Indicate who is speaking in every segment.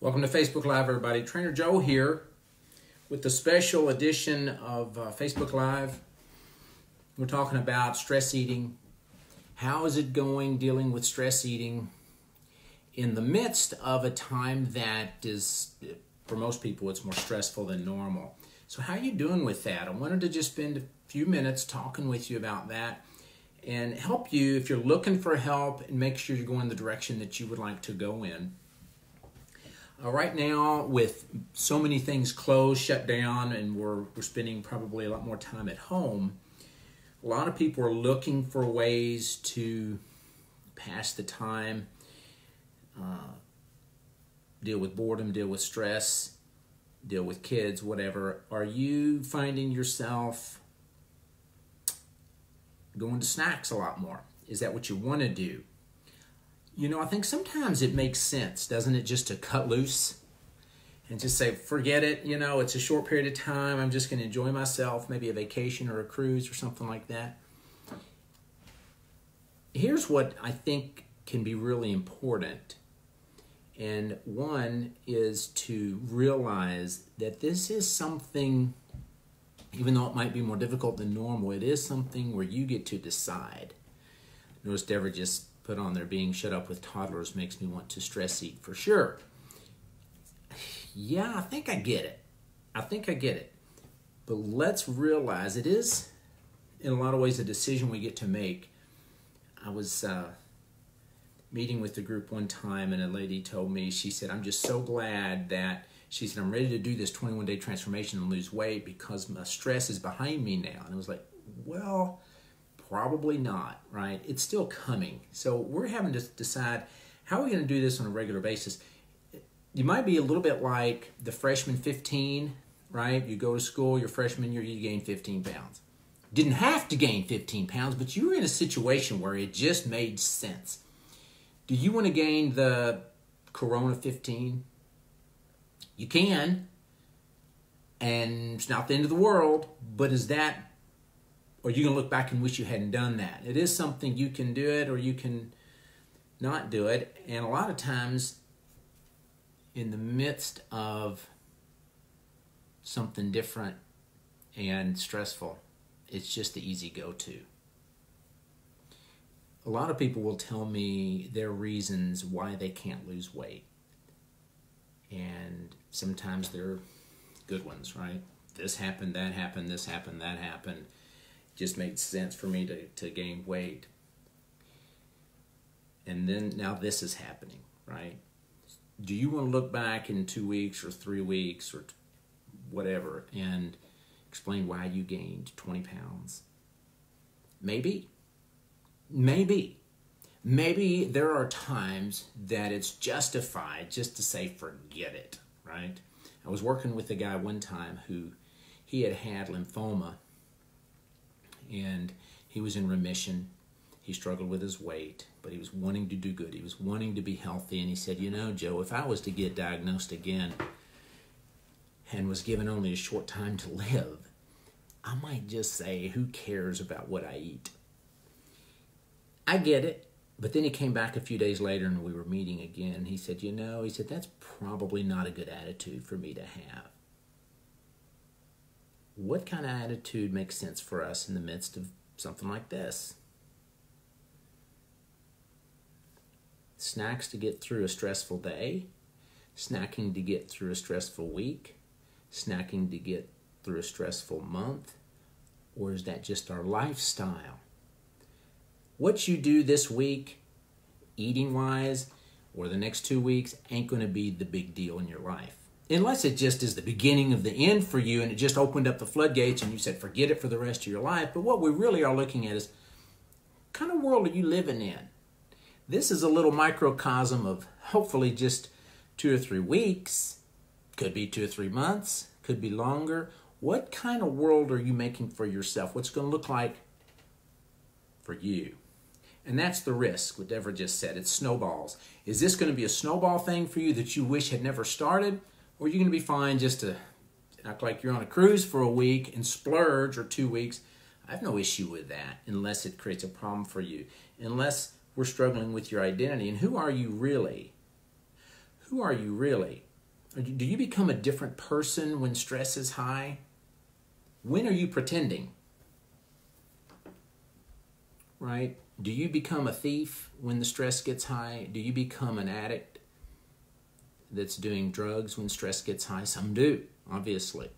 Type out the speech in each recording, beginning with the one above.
Speaker 1: Welcome to Facebook Live, everybody. Trainer Joe here with the special edition of Facebook Live. We're talking about stress eating. How is it going dealing with stress eating in the midst of a time that is, for most people, it's more stressful than normal. So how are you doing with that? I wanted to just spend a few minutes talking with you about that and help you if you're looking for help and make sure you're going the direction that you would like to go in. Right now, with so many things closed, shut down, and we're spending probably a lot more time at home, a lot of people are looking for ways to pass the time, deal with boredom, deal with stress, deal with kids, whatever. Are you finding yourself going to snacks a lot more? Is that what you want to do? You know, I think sometimes it makes sense, doesn't it, just to cut loose and just say, forget it, you know, it's a short period of time, I'm just going to enjoy myself, maybe a vacation or a cruise or something like that. Here's what I think can be really important. And one is to realize that this is something, even though it might be more difficult than normal, it is something where you get to decide. Notice Deborah just put on there, being shut up with toddlers makes me want to stress eat for sure. Yeah, I think I get it. But let's realize it is, in a lot of ways, a decision we get to make. I was meeting with the group one time, and a lady told me, she said, I'm just so glad that, she said, I'm ready to do this 21-day transformation and lose weight because my stress is behind me now. And I was like, well, probably not, right? It's still coming. So we're having to decide, how are we going to do this on a regular basis? You might be a little bit like the freshman 15, right? You go to school, your freshman year, you gain 15 pounds. Didn't have to gain 15 pounds, but you were in a situation where it just made sense. Do you want to gain the Corona 15? You can, and it's not the end of the world, but is that, or you can look back and wish you hadn't done that? It is something you can do it or you can not do it. And a lot of times in the midst of something different and stressful, it's just the easy go-to. A lot of people will tell me their reasons why they can't lose weight. And sometimes they're good ones, right? This happened, that happened, this happened, that happened. Just made sense for me to gain weight. And then now this is happening, right? Do you want to look back in 2 weeks or 3 weeks or whatever and explain why you gained 20 pounds? Maybe. Maybe there are times that it's justified just to say, forget it, right? I was working with a guy one time who he had lymphoma, and he was in remission. He struggled with his weight, but he was wanting to do good. He was wanting to be healthy. And he said, you know, Joe, if I was to get diagnosed again and was given only a short time to live, I might just say, who cares about what I eat? I get it. But then he came back a few days later and we were meeting again. He said, you know, he said, that's probably not a good attitude for me to have. What kind of attitude makes sense for us in the midst of something like this? Snacks to get through a stressful day, snacking to get through a stressful week, snacking to get through a stressful month, or is that just our lifestyle? What you do this week, eating-wise, or the next 2 weeks, ain't going to be the big deal in your life. Unless it just is the beginning of the end for you and it just opened up the floodgates and you said, forget it for the rest of your life. But what we really are looking at is, what kind of world are you living in? This is a little microcosm of hopefully just 2 or 3 weeks. Could be 2 or 3 months. Could be longer. What kind of world are you making for yourself? What's it going to look like for you? And that's the risk, what Deborah just said. It's snowballs. Is this going to be a snowball thing for you that you wish had never started? Or are you going to be fine just to act like you're on a cruise for a week and splurge, or 2 weeks? I have no issue with that unless it creates a problem for you. Unless we're struggling with your identity. And who are you really? Who are you really? Do you become a different person when stress is high? When are you pretending? Right? Do you become a thief when the stress gets high? Do you become an addict that's doing drugs when stress gets high? Some do, obviously.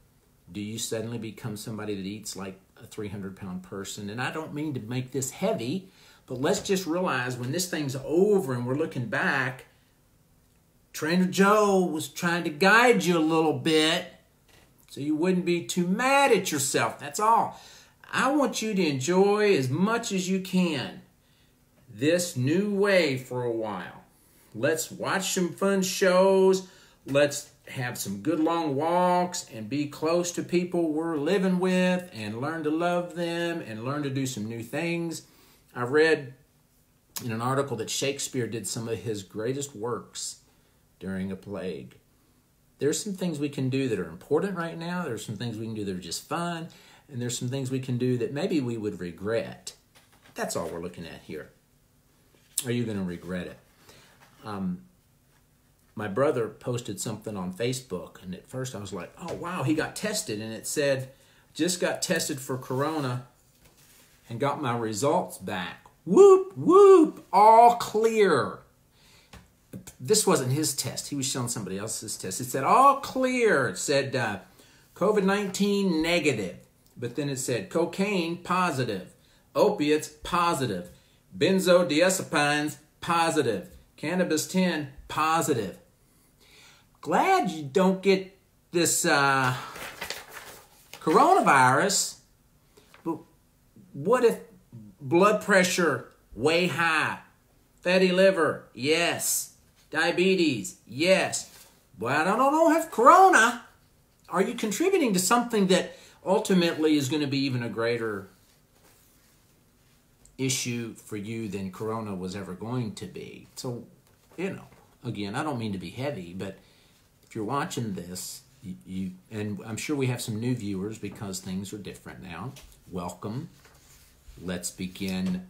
Speaker 1: Do you suddenly become somebody that eats like a 300-pound person? And I don't mean to make this heavy, but let's just realize when this thing's over and we're looking back, Trainer Joe was trying to guide you a little bit so you wouldn't be too mad at yourself. That's all. I want you to enjoy as much as you can this new way for a while. Let's watch some fun shows. Let's have some good long walks and be close to people we're living with and learn to love them and learn to do some new things. I read in an article that Shakespeare did some of his greatest works during a plague. There's some things we can do that are important right now. There's some things we can do that are just fun. And there's some things we can do that maybe we would regret. That's all we're looking at here. Are you going to regret it? My brother posted something on Facebook, and at first I was like, oh, wow, he got tested. And it said, just got tested for corona and got my results back. Whoop, whoop, all clear. This wasn't his test. He was showing somebody else's test. It said all clear. It said COVID-19 negative. But then it said cocaine positive, opiates positive, benzodiazepines positive, cannabis 10 positive. Glad you don't get this coronavirus. But what if blood pressure way high, fatty liver? Yes. Diabetes, yes. Well, I don't have corona. Are you contributing to something that ultimately is going to be even a greater issue for you than corona was ever going to be? So, again, I don't mean to be heavy, but if you're watching this, and I'm sure we have some new viewers because things are different now. Welcome. Let's begin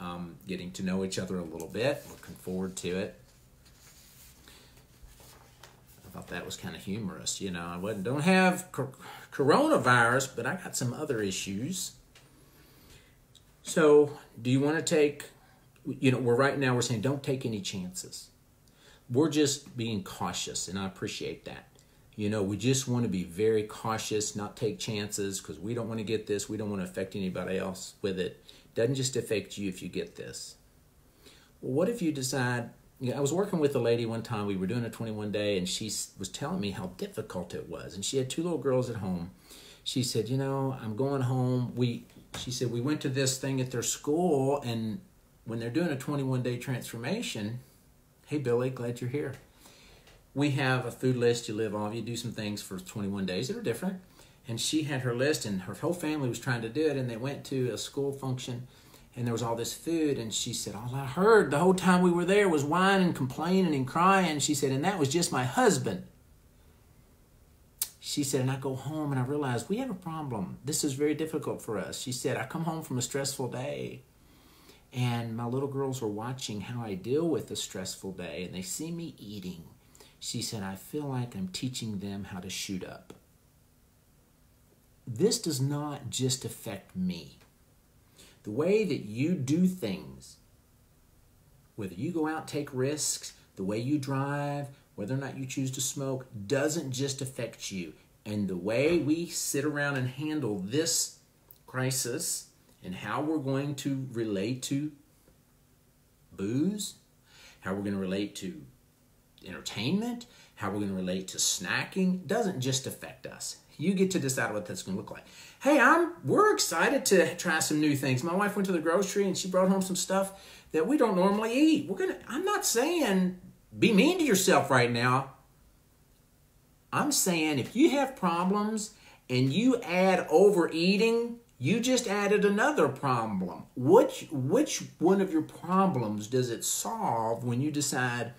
Speaker 1: getting to know each other a little bit. Looking forward to it. I thought that was kind of humorous. I don't have coronavirus, but I got some other issues. So do you want to take, we're saying don't take any chances. We're just being cautious, and I appreciate that. We just want to be very cautious, not take chances, because we don't want to get this. We don't want to affect anybody else with it. It doesn't just affect you if you get this. Well, what if you decide, I was working with a lady one time. We were doing a 21-day, and she was telling me how difficult it was. And she had 2 little girls at home. She said, I'm going home. She said, we went to this thing at their school, and when they're doing a 21-day transformation, hey, Billy, glad you're here. We have a food list. You live off. You do some things for 21 days that are different. And she had her list, and her whole family was trying to do it, and they went to a school function, and there was all this food, and she said, all I heard the whole time we were there was whining, complaining, and crying. She said, and that was just my husband. She said, and I go home, and I realize we have a problem. This is very difficult for us. She said, I come home from a stressful day, and my little girls are watching how I deal with a stressful day, and they see me eating. She said, I feel like I'm teaching them how to shoot up. This does not just affect me. The way that you do things, whether you go out and take risks, the way you drive, whether or not you choose to smoke, doesn't just affect you. And the way we sit around and handle this crisis and how we're going to relate to booze, how we're going to relate to entertainment, how we're going to relate to snacking, doesn't just affect us. You get to decide what that's going to look like. Hey, we're excited to try some new things. My wife went to the grocery and she brought home some stuff that we don't normally eat. I'm not saying be mean to yourself right now. I'm saying if you have problems and you add overeating, you just added another problem. Which one of your problems does it solve when you decide,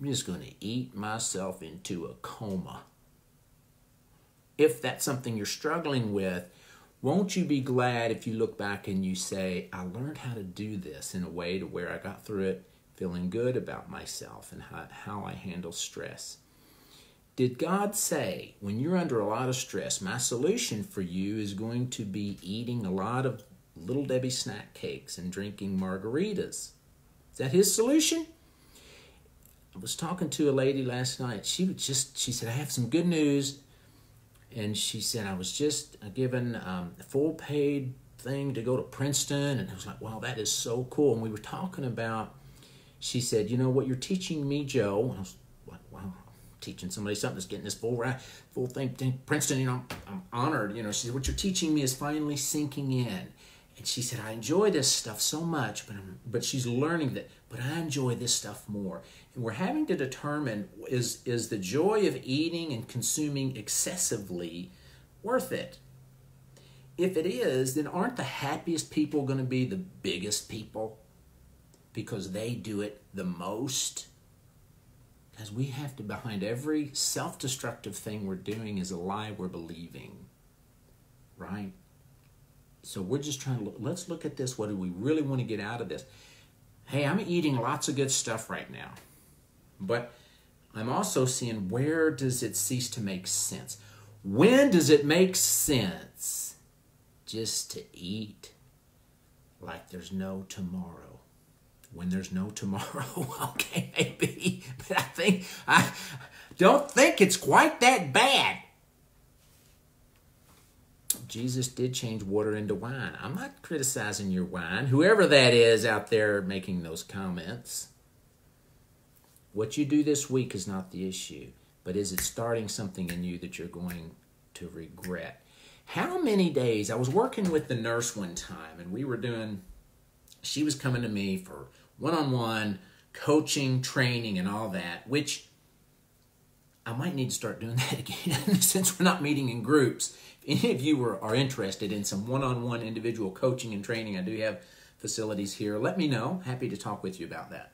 Speaker 1: I'm just going to eat myself into a coma? If that's something you're struggling with, won't you be glad if you look back and you say, I learned how to do this in a way to where I got through it feeling good about myself and how I handle stress. Did God say, when you're under a lot of stress, my solution for you is going to be eating a lot of Little Debbie snack cakes and drinking margaritas? Is that his solution? I was talking to a lady last night. She said, I have some good news. And she said, I was just given a full paid thing to go to Princeton. And I was like, wow, that is so cool. And we were talking about, she said, you know what you're teaching me, Joe? And I was like, wow, teaching somebody something that's getting this full thing, Princeton, you know, I'm honored. You know, she said, what you're teaching me is finally sinking in. And she said, I enjoy this stuff so much, but she's learning that, but I enjoy this stuff more. And we're having to determine, is the joy of eating and consuming excessively worth it? If it is, then aren't the happiest people going to be the biggest people? Because they do it the most? Because we have to, behind every self-destructive thing we're doing is a lie we're believing. Right? So we're just trying to let's look at this. What do we really want to get out of this? Hey, I'm eating lots of good stuff right now. But I'm also seeing, where does it cease to make sense? When does it make sense just to eat like there's no tomorrow? When there's no tomorrow, okay, maybe. But I don't think it's quite that bad. Jesus did change water into wine. I'm not criticizing your wine, whoever that is out there making those comments. What you do this week is not the issue, but is it starting something in you that you're going to regret? How many days? I was working with the nurse one time, and she was coming to me for one-on-one coaching, training, and all that, which I might need to start doing that again since we're not meeting in groups. If any of you are interested in some one-on-one individual coaching and training, I do have facilities here. Let me know. Happy to talk with you about that.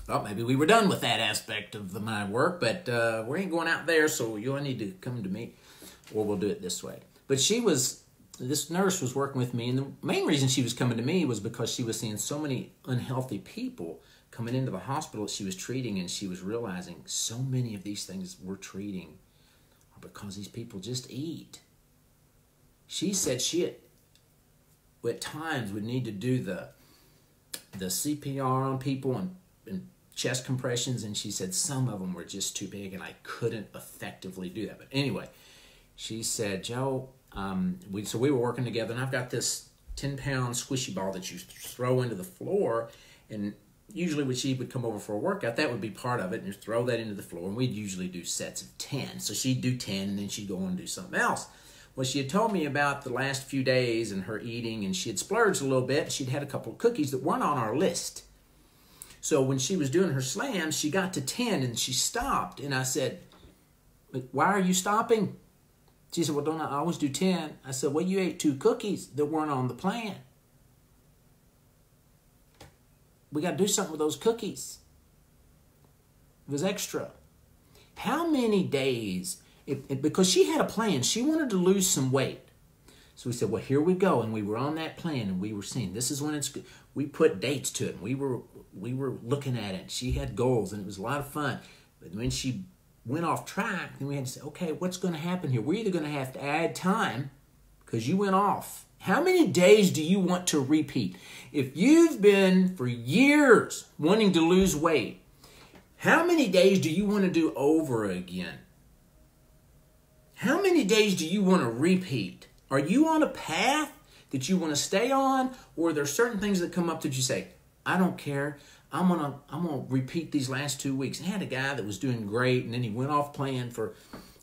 Speaker 1: Thought maybe we were done with that aspect of my work, but we ain't going out there, so you'll need to come to me, or we'll do it this way. But this nurse was working with me, and the main reason she was coming to me was because she was seeing so many unhealthy people coming into the hospital that she was treating, and she was realizing so many of these things we're treating are because these people just eat. She said she at times would need to do the CPR on people and chest compressions, and she said some of them were just too big and I couldn't effectively do that. But anyway, she said, Joe, so we were working together, and I've got this 10-pound squishy ball that you throw into the floor, and usually when she would come over for a workout, that would be part of it, and just throw that into the floor, and we'd usually do sets of 10. So she'd do 10, and then she'd go on and do something else. Well, she had told me about the last few days and her eating, and she had splurged a little bit. She'd had a couple of cookies that weren't on our list. So when she was doing her slams, she got to 10, and she stopped, and I said, why are you stopping? She said, well, don't I always do 10? I said, well, you ate 2 cookies that weren't on the plan. We got to do something with those cookies. It was extra. How many days? Because she had a plan. She wanted to lose some weight. So we said, well, here we go. And we were on that plan, and we were seeing this is when it's good. We put dates to it, and we were looking at it. She had goals, and it was a lot of fun. But when she went off track, then we had to say, okay, what's going to happen here? We're either going to have to add time because you went off. How many days do you want to repeat? If you've been for years wanting to lose weight, how many days do you want to do over again? How many days do you want to repeat? Are you on a path that you want to stay on, or are there certain things that come up that you say, I don't care. I'm gonna repeat these last 2 weeks. I had a guy that was doing great, and then he went off plan for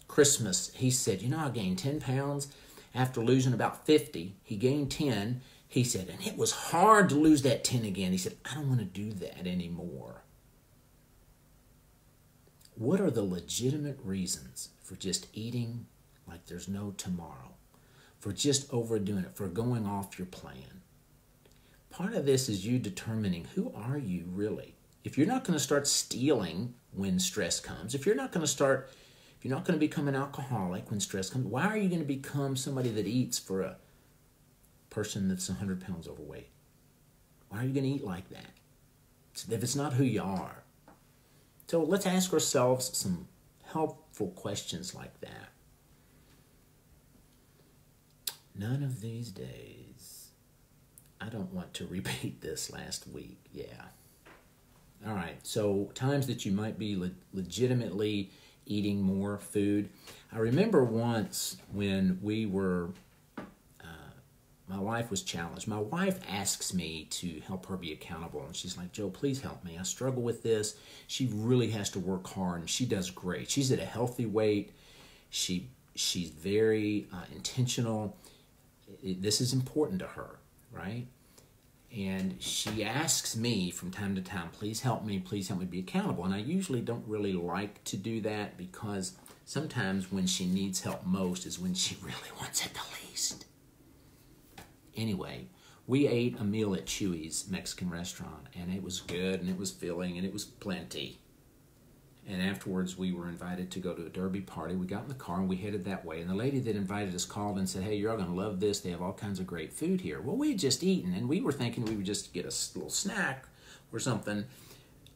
Speaker 1: Christmas. He said, you know, I gained 10 pounds after losing about 50. He gained 10. He said, and it was hard to lose that 10 again. He said, I don't want to do that anymore. What are the legitimate reasons for just eating like there's no tomorrow? For just overdoing it, for going off your plan? Part of this is you determining, who are you really? If you're not going to start stealing when stress comes, if you're not going to become an alcoholic when stress comes, why are you going to become somebody that eats for a person that's 100 pounds overweight? Why are you going to eat like that? If it's not who you are. So let's ask ourselves some helpful questions like that. None of these days. I don't want to repeat this last week. Yeah. All right. So times that you might be legitimately eating more food. I remember once when we were, my wife was challenged. My wife asks me to help her be accountable. And she's like, Joe, please help me. I struggle with this. She really has to work hard, and she does great. She's at a healthy weight. She's very intentional. This is important to her, right? And she asks me from time to time, please help me be accountable. And I usually don't really like to do that, because sometimes when she needs help most is when she really wants it the least. Anyway, we ate a meal at Chewy's Mexican restaurant, and it was good, and it was filling, and it was plenty. And afterwards, we were invited to go to a derby party. We got in the car, and we headed that way. And the lady that invited us called and said, hey, you're all going to love this. They have all kinds of great food here. Well, we had just eaten, and we were thinking we would just get a little snack or something.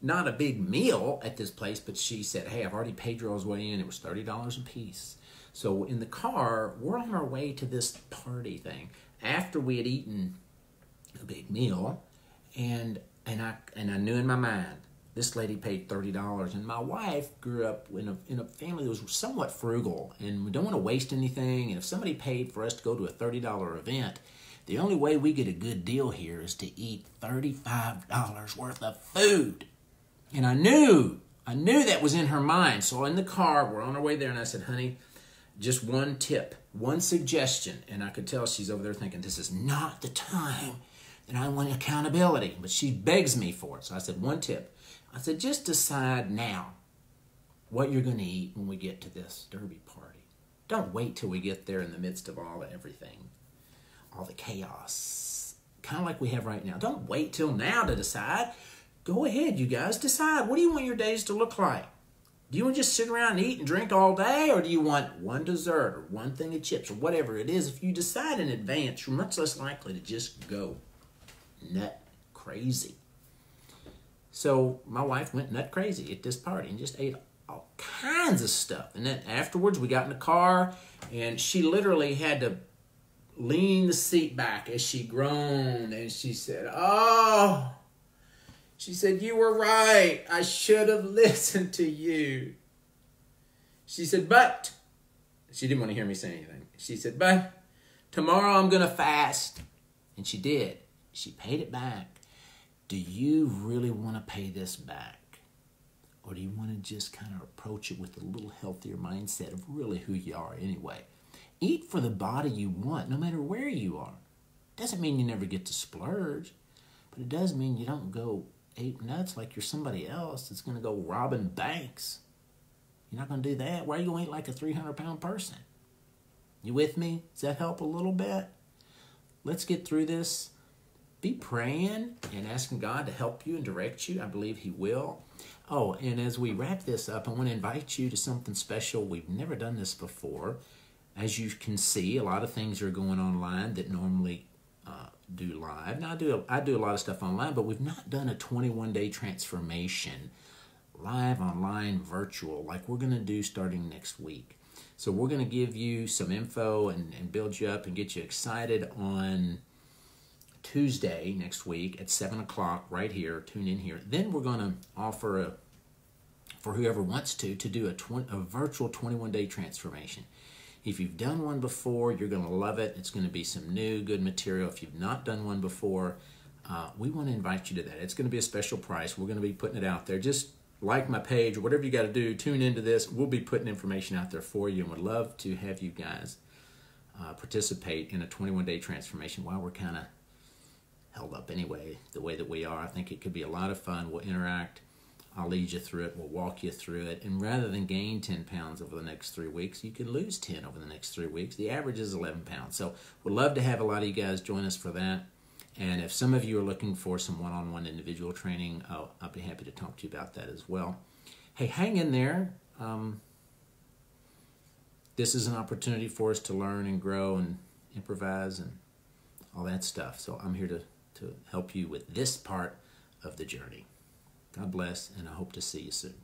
Speaker 1: Not a big meal at this place, but she said, hey, I've already paid your all's way in. It was $30 a piece. So in the car, we're on our way to this party thing after we had eaten a big meal, and I knew in my mind, this lady paid $30, and my wife grew up in a family that was somewhat frugal, and we don't want to waste anything, and if somebody paid for us to go to a $30 event, the only way we get a good deal here is to eat $35 worth of food. And I knew that was in her mind. So in the car, we're on our way there, and I said, honey, just one tip, one suggestion. And I could tell she's over there thinking, this is not the time that I want accountability. But she begs me for it. So I said, one tip. I said, just decide now what you're going to eat when we get to this derby party. Don't wait till we get there in the midst of all everything, all the chaos, kind of like we have right now. Don't wait till now to decide. Go ahead, you guys. Decide. What do you want your days to look like? Do you want to just sit around and eat and drink all day, or do you want one dessert or one thing of chips or whatever it is? If you decide in advance, you're much less likely to just go nut crazy. So my wife went nut crazy at this party and just ate all kinds of stuff. And then afterwards, we got in the car, and she literally had to lean the seat back as she groaned, and she said, oh... She said, you were right. I should have listened to you. She said, but, she didn't want to hear me say anything. She said, but tomorrow I'm going to fast. And she did. She paid it back. Do you really want to pay this back? Or do you want to just kind of approach it with a little healthier mindset of really who you are anyway? Eat for the body you want, no matter where you are. Doesn't mean you never get to splurge, but it does mean you don't go eat nuts like you're somebody else that's going to go robbing banks. You're not going to do that. Why are you going to eat like a 300-pound person? You with me? Does that help a little bit? Let's get through this. Be praying and asking God to help you and direct you. I believe He will. Oh, and as we wrap this up, I want to invite you to something special. We've never done this before. As you can see, a lot of things are going online that normally do live. Now, I do a lot of stuff online, but we've not done a 21-day transformation live, online, virtual, like we're going to do starting next week. So we're going to give you some info and build you up and get you excited on Tuesday next week at 7 o'clock right here. Tune in here. Then we're going to offer, for whoever wants to do a virtual 21-day transformation. If you've done one before, you're going to love it. It's going to be some new, good material. If you've not done one before, we want to invite you to that. It's going to be a special price. We're going to be putting it out there. Just like my page or whatever you got to do, tune into this. We'll be putting information out there for you, and would love to have you guys participate in a 21-day transformation while we're kind of held up anyway, the way that we are. I think it could be a lot of fun. We'll interact. I'll lead you through it. We'll walk you through it. And rather than gain 10 pounds over the next 3 weeks, you can lose 10 over the next 3 weeks. The average is 11 pounds. So we'd love to have a lot of you guys join us for that. And if some of you are looking for some one-on-one individual training, I'll be happy to talk to you about that as well. Hey, hang in there. This is an opportunity for us to learn and grow and improvise and all that stuff. So I'm here to help you with this part of the journey. God bless, and I hope to see you soon.